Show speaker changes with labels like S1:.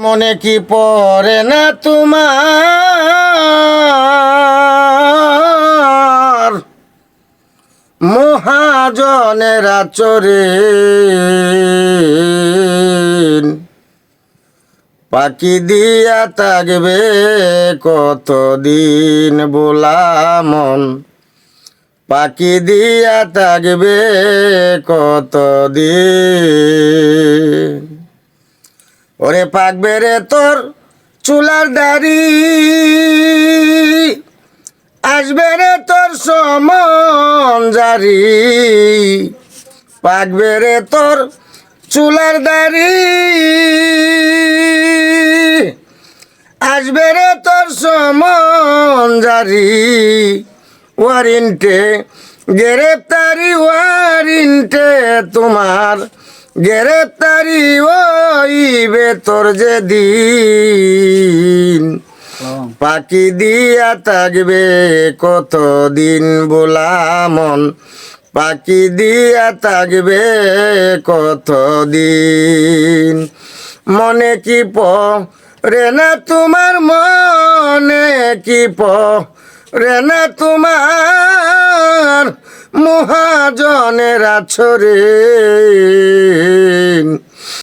S1: মনে কি পড়ে না তোমার মহাজনের আচরে পাখি দিয়া থাকবে কতদিন বোলা মন, পাখি দিয়া থাকবে কতদিন। ওরে পাকবে রে তোর চুলার দাড়ি, আসবে রে তোর সমন জারি, পাকবে রে তোর চুলার দাড়ি, আসবে রে তোর সমন জারি। ওয়ারিন্টে গ্রেপ্তারি, ওয়ারিন্টে তোমার গ্রেপ্তারি ওইবে তোর যেদিন, পাখি দিয়া থাকবে কতদিন বোলা মন, পাখি দিয়া থাকবে কতদিন। মনে কি পড়ে না তোমার, মনে কি পড়ে না তোমার মহাজনের আছরে